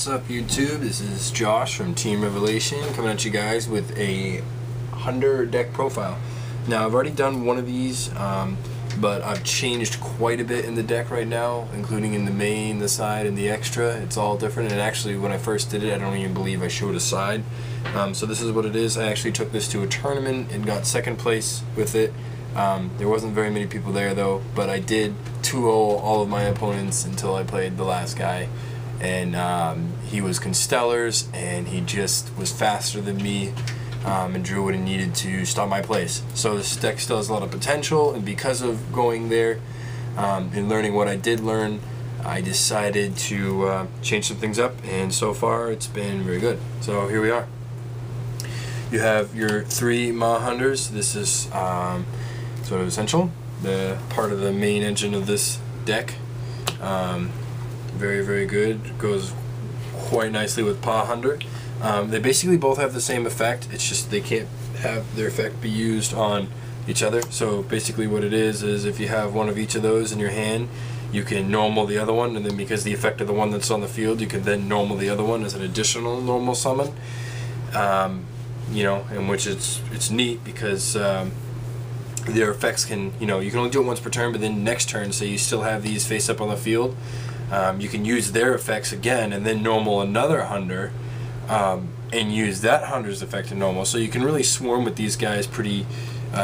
What's up, YouTube? This is Josh from Team Revelation coming at you guys with a Hunter deck profile. Now, I've already done one of these, but I've changed quite a bit in the deck right now, including in the main, the side, and the extra. It's all different, and actually when I first did it, I don't even believe I showed a side. So this is what it is. I actually took this to a tournament and got second place with it. There wasn't very many people there though, but I did 2-0 all of my opponents until I played the last guy. And he was Constellars, and he just was faster than me and drew what he needed to stop my place. So this deck still has a lot of potential, and because of going there and learning what I did learn, I decided to change some things up, and so far it's been very good. So here we are. You have your 3 Hunters. This is sort of essential, the part of the main engine of this deck. Very, very good. Goes quite nicely with Hunter. They basically both have the same effect. It's just they can't have their effect be used on each other. So basically what it is if you have one of each of those in your hand, you can normal the other one, and then because the effect of the one that's on the field, you can then normal the other one as an additional normal summon. You know, in which it's neat because their effects can, you can only do it once per turn, but then next turn, say you still have these face up on the field, you can use their effects again and then normal another Hunter and use that Hunter's effect to normal. So you can really swarm with these guys pretty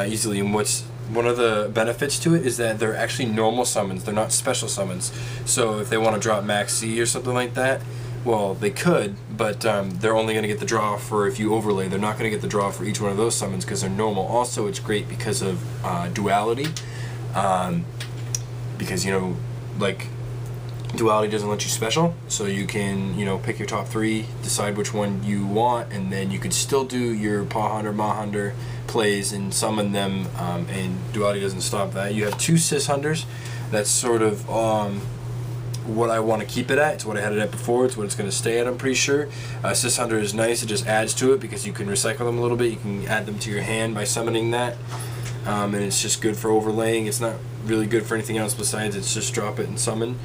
easily. And what's one of the benefits to it is that they're actually normal summons. They're not special summons. So if they want to drop Max C or something like that, well, they could, but they're only going to get the draw for if you overlay. They're not going to get the draw for each one of those summons because they're normal. Also, it's great because of duality. Because, like, duality doesn't let you special, so you can, pick your top 3, decide which one you want, and then you could still do your Hunter, Hunter plays and summon them, and duality doesn't stop that. You have 2 Sis Hunters. That's sort of what I want to keep it at. It's what I had it at before. It's what it's going to stay at, I'm pretty sure. Sis Hunter is nice. It just adds to it because you can recycle them a little bit. You can add them to your hand by summoning that. And it's just good for overlaying. It's not really good for anything else besides it's just drop it and summon.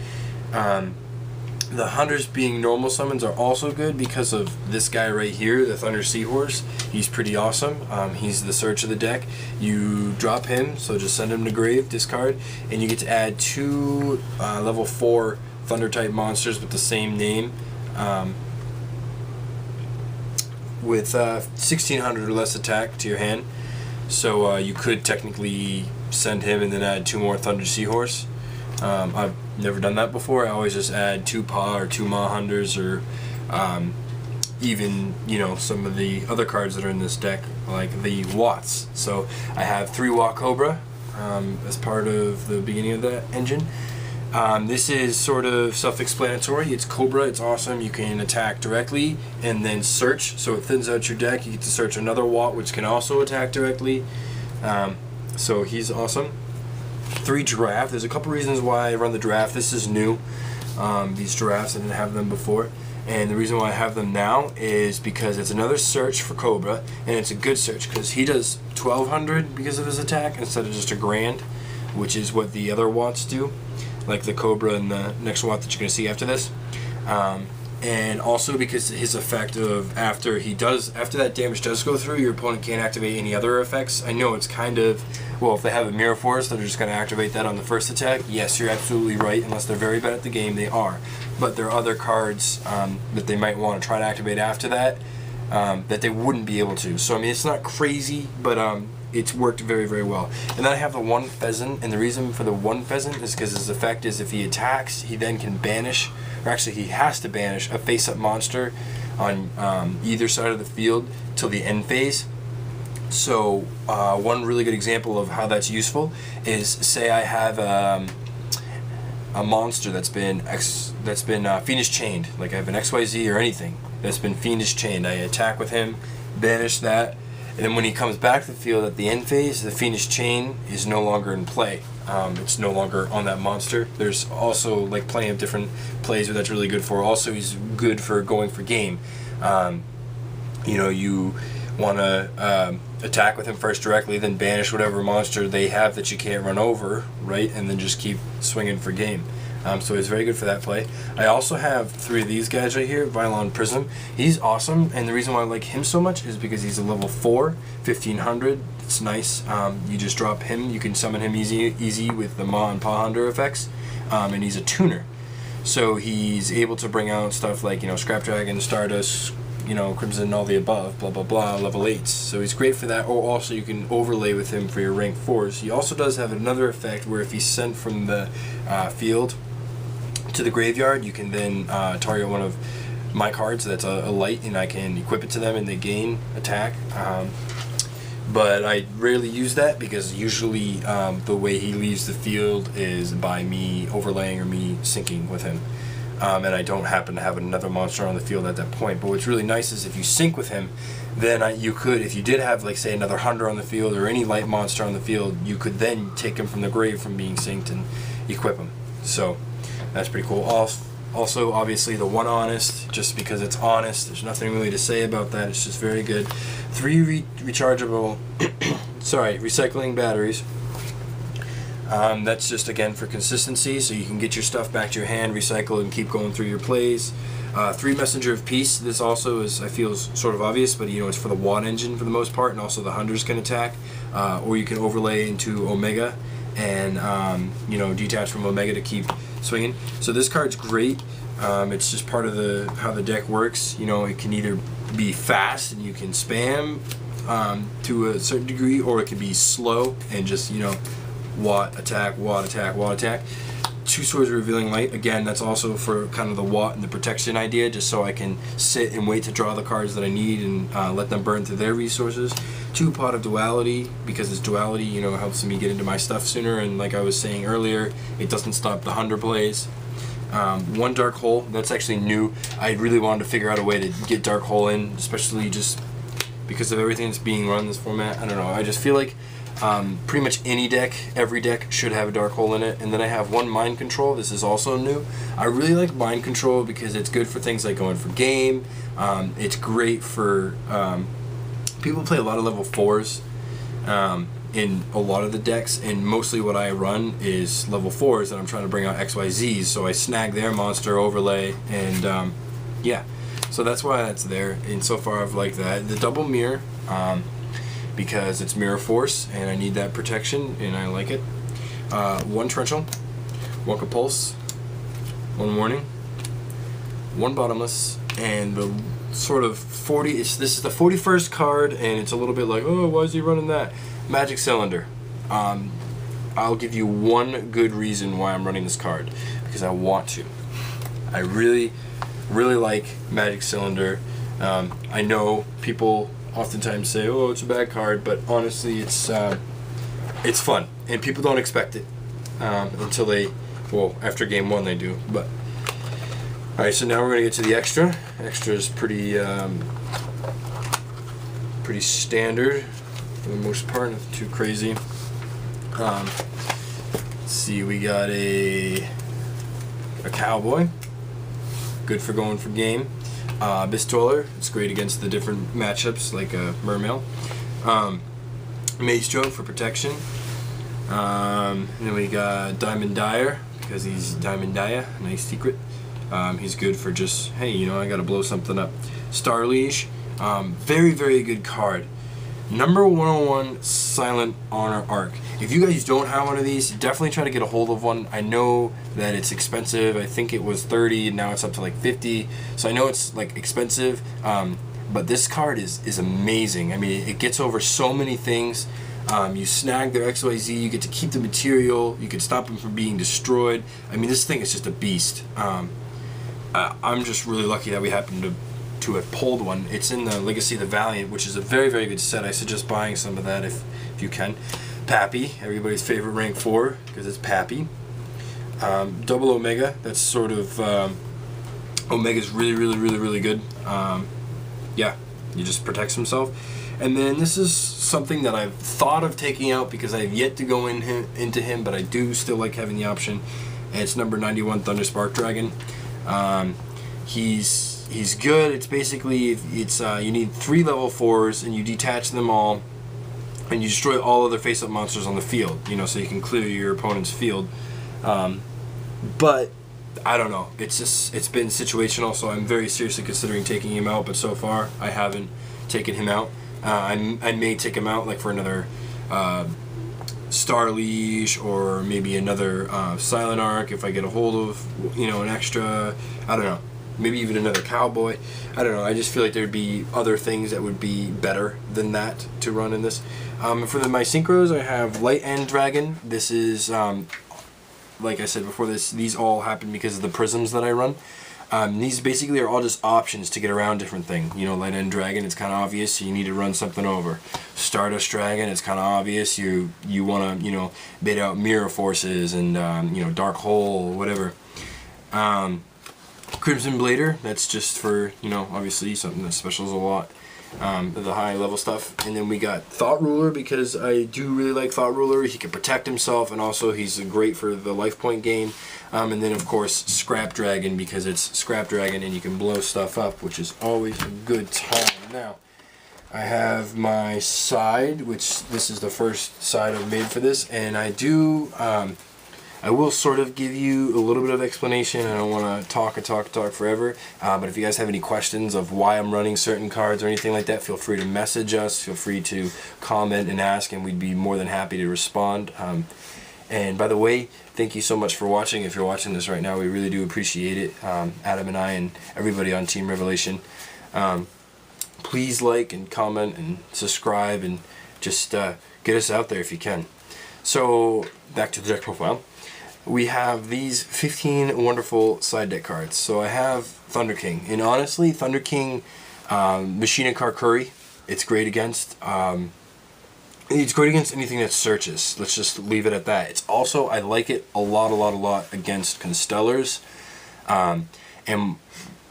The Hunters being normal summons are also good because of this guy right here, the Thunder Seahorse. He's pretty awesome. He's the search of the deck. You drop him, so just send him to grave, discard, and you get to add 2 level 4 Thunder type monsters with the same name with 1600 or less attack to your hand. So you could technically send him and then add 2 more Thunder Seahorse. I've never done that before. I always just add 2 or 2 Hunters, or even some of the other cards that are in this deck, like the Watts. So I have 3 Watt Cobra as part of the beginning of that engine. This is sort of self-explanatory. It's Cobra, it's awesome. You can attack directly and then search, so it thins out your deck. You get to search another Watt, which can also attack directly. So he's awesome. 3 Giraffe. There's a couple reasons why I run the Giraffe. This is new. These Giraffes, I didn't have them before. And the reason why I have them now is because it's another search for Cobra, and it's a good search because he does 1200 because of his attack instead of just a grand, which is what the other Watts do, like the Cobra and the next Watt that you're going to see after this. And also because his effect of after that damage does go through, your opponent can't activate any other effects. I know it's kind of, well, if they have a Mirror Force, they're just going to activate that on the first attack. Yes, you're absolutely right. Unless they're very bad at the game, they are. But there are other cards that they might want to try to activate after that that they wouldn't be able to. So I mean, it's not crazy, but it's worked very, very well. And then I have the 1 Pheasant, and the reason for the 1 Pheasant is because his effect is if he attacks, he then can banish, or actually he has to banish a face-up monster on either side of the field till the end phase. So one really good example of how that's useful is, say I have a monster that's been Fiendish Chained, like I have an XYZ or anything that's been Fiendish Chained. I attack with him, banish that, and then when he comes back to the field at the end phase, the Fiendish Chain is no longer in play. It's no longer on that monster. There's also like plenty of different plays where that's really good for. Also, he's good for going for game. You want to attack with him first directly, then banish whatever monster they have that you can't run over, right? And then just keep swinging for game. So it's very good for that play. I also have 3 of these guys right here, Vylon Prism. He's awesome, and the reason why I like him so much is because he's a level 4, 1500. It's nice. You just drop him. You can summon him easy with the Ma and Pa Hunter effects, and he's a tuner. So he's able to bring out stuff like, you know, Scrap Dragon, Stardust, you know, Crimson, all the above, blah blah blah, level 8s. So he's great for that. Or also you can overlay with him for your rank 4s. He also does have another effect where if he's sent from the field to the graveyard, you can then target one of my cards that's a light, and I can equip it to them and they gain attack. But I rarely use that because usually the way he leaves the field is by me overlaying or me syncing with him. And I don't happen to have another monster on the field at that point. But what's really nice is if you sync with him, then you could, if you did have, like, say, another Hunter on the field or any light monster on the field, you could then take him from the grave from being synced and equip him. So that's pretty cool. Also, obviously, the One Honest, just because it's honest. There's nothing really to say about that. It's just very good. 3 rechargeable, recycling batteries. That's just, again, for consistency, so you can get your stuff back to your hand, recycle, and keep going through your plays. 3 Messenger of Peace. This also is, I feel, is sort of obvious, but, you know, it's for the Watt engine for the most part, and also the Hunters can attack. Or you can overlay into Omega and, you know, detach from Omega to keep swinging. So this card's great. It's just part of how the deck works. You know, it can either be fast and you can spam to a certain degree, or it can be slow and just, you know, Watt attack, Watt attack, Watt attack. 2 Swords of Revealing Light. Again, that's also for kind of the Watt and the protection idea, just so I can sit and wait to draw the cards that I need and let them burn through their resources. 2 Pot of Duality, because it's duality, you know, helps me get into my stuff sooner, and like I was saying earlier, it doesn't stop the Hunter plays. 1 Dark Hole. That's actually new. I really wanted to figure out a way to get Dark Hole in, especially just because of everything that's being run in this format. I don't know. I just feel like pretty much any deck, every deck should have a Dark Hole in it. And then I have 1 Mind Control. This is also new. I really like Mind Control because it's good for things like going for game. It's great for people play a lot of level 4s in a lot of the decks, and mostly what I run is level 4s that I'm trying to bring out XYZs, so I snag their monster, overlay, and yeah, so that's why that's there. And so far I've liked that. The double mirror, because it's mirror force and I need that protection and I like it. 1 Torrential, 1 Compulse, 1 Warning, 1 Bottomless, and the sort of 40, this is the 41st card, and it's a little bit like, oh, why is he running that? Magic Cylinder. I'll give you 1 good reason why I'm running this card, because I want to. I really like Magic Cylinder. I know people oftentimes say, oh, it's a bad card, but honestly it's fun, and people don't expect it until they, well, after game 1 they do. But alright, so now we're going to get to the extra. Extra is pretty standard for the most part, nothing too crazy. Let's see, we got a Cowboy, good for going for game. Abyss Dweller, it's great against the different matchups like Mermail. Mage Joke for protection. And then we got Diamond Dyer, because he's Diamond Dyer, nice secret. He's good for just, hey, you know, I gotta blow something up. Star Leash, very, very good card. Number 101, Silent Honor Arc. If you guys don't have one of these, definitely try to get a hold of one. I know that it's expensive. I think it was 30, and now it's up to like 50. So I know it's like expensive, but this card is amazing. I mean, it gets over so many things. You snag their XYZ, you get to keep the material, you can stop them from being destroyed. I mean, this thing is just a beast. I'm just really lucky that we happened to have pulled one. It's in the Legacy of the Valiant, which is a very, very good set. I suggest buying some of that if you can. Pappy, everybody's favorite rank 4, because it's Pappy. Double Omega, that's sort of, Omega's really good. Yeah, he just protects himself. And then this is something that I've thought of taking out because I have yet to go into him, but I do still like having the option. And it's number 91, Thunder Spark Dragon. He's good. It's basically, it's you need 3 level 4s, and you detach them all, and you destroy all other face-up monsters on the field. You know, so you can clear your opponent's field. but I don't know. It's been situational, so I'm very seriously considering taking him out, but so far I haven't taken him out. I may take him out like for another Star Leash, or maybe another Silent Arc if I get a hold of, you know, an extra. I don't know. Maybe even another Cowboy. I don't know. I just feel like there'd be other things that would be better than that to run in this. For my synchros, I have Light End Dragon. This is, like I said before, these all happen because of the prisms that I run. These basically are all just options to get around different things. You know, Light End Dragon, it's kind of obvious, so you need to run something over. Stardust Dragon, it's kind of obvious, you want to, you know, bait out Mirror Forces and, you know, Dark Hole, whatever. Crimson Blader, that's just for, you know, obviously something that specials a lot. The high level stuff. And then we got Thought Ruler, because I do really like Thought Ruler. He can protect himself, and also he's great for the life point gain. And then of course Scrap Dragon, because it's Scrap Dragon and you can blow stuff up, which is always a good time. Now I have my side, which this is the first side I've made for this, and I will sort of give you a little bit of explanation. I don't want to talk forever, but if you guys have any questions of why I'm running certain cards or anything like that, feel free to message us, feel free to comment and ask, and we'd be more than happy to respond. And by the way, thank you so much for watching. If you're watching this right now, we really do appreciate it. Adam and I and everybody on Team Revelation. Please like and comment and subscribe, and just get us out there if you can. So back to the deck profile. We have these 15 wonderful side deck cards. So I have Thunder King, and honestly, Thunder King, Machina Karkuri, it's great against. It's great against anything that searches. Let's just leave it at that. It's also, I like it a lot against Constellars, and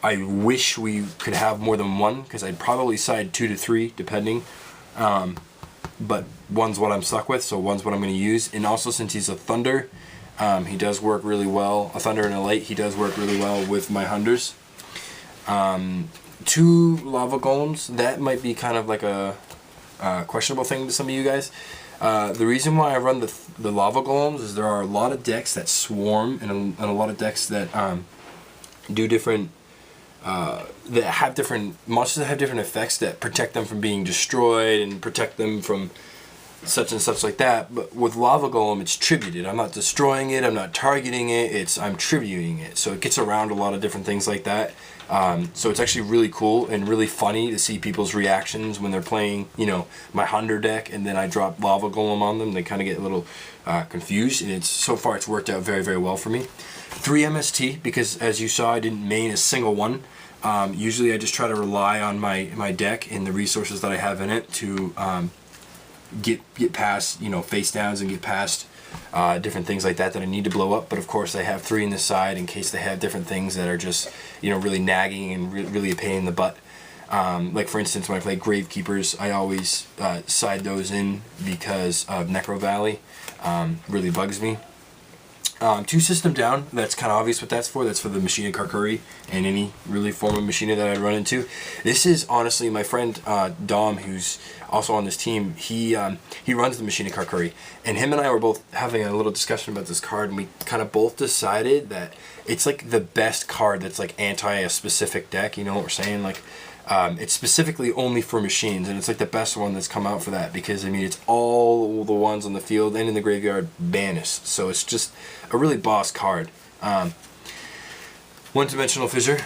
I wish we could have more than one, because I'd probably side 2 to 3 depending. But one's what I'm stuck with, so one's what I'm going to use. And also, since he's a Thunder, he does work really well. A Thunder and a Light, he does work really well with my Hunders. 2 Lava Golems, that might be kind of like a questionable thing to some of you guys. The reason why I run the Lava Golems is there are a lot of decks that swarm, and a lot of decks that do different, that have different monsters that have different effects that protect them from being destroyed and protect them from such and such like that. But with Lava Golem, it's tributed. I'm not destroying it, I'm not targeting it, I'm tributing it. So it gets around a lot of different things like that. So it's actually really cool and really funny to see people's reactions when they're playing, you know, my Hunter deck, and then I drop Lava Golem on them. They kind of get a little confused, and so far it's worked out very well for me. 3 MST, because as you saw, I didn't main a single one. Usually I just try to rely on my deck and the resources that I have in it to get past, you know, face downs, and get past different things like that I need to blow up. But of course I have 3 in the side in case they have different things that are just, you know, really nagging and really a pain in the butt. Like for instance, when I play Gravekeepers, I always side those in because of Necro Valley. Really bugs me. 2 System Down, that's kind of obvious what that's for. That's for the Machina Karkuri and any really form of Machina that I'd run into. This is honestly my friend Dom, who's also on this team. He runs the Machina Karkuri, and him and I were both having a little discussion about this card, and we kind of both decided that it's like the best card that's like anti a specific deck. You know what we're saying? Like, it's specifically only for machines, and it's like the best one that's come out for that, because I mean it's all the ones on the field and in the graveyard banished, so it's just a really boss card. 1 Dimensional Fissure,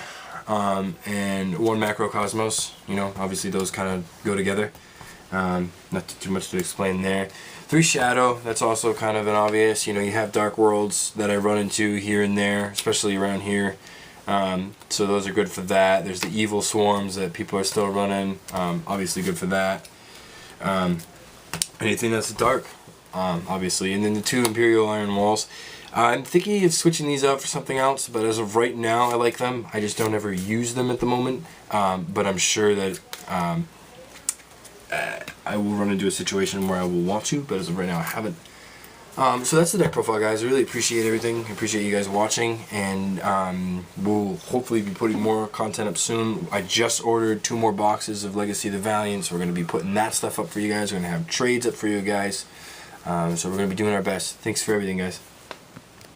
and 1 Macrocosmos. You know, obviously those kind of go together. Not too much to explain there. 3 Shadow, that's also kind of an obvious. You know, you have Dark Worlds that I run into here and there, especially around here. So those are good for that. There's the Evil Swarms that people are still running, obviously good for that. Anything that's dark, obviously. And then the 2 Imperial Iron Walls. I'm thinking of switching these out for something else, but as of right now I like them. I just don't ever use them at the moment, but I'm sure that I will run into a situation where I will want to, but as of right now I haven't. So that's the deck profile, guys. I really appreciate everything. I appreciate you guys watching, and we'll hopefully be putting more content up soon. I just ordered 2 more boxes of Legacy of the Valiant, so we're going to be putting that stuff up for you guys. We're going to have trades up for you guys. So we're going to be doing our best. Thanks for everything, guys.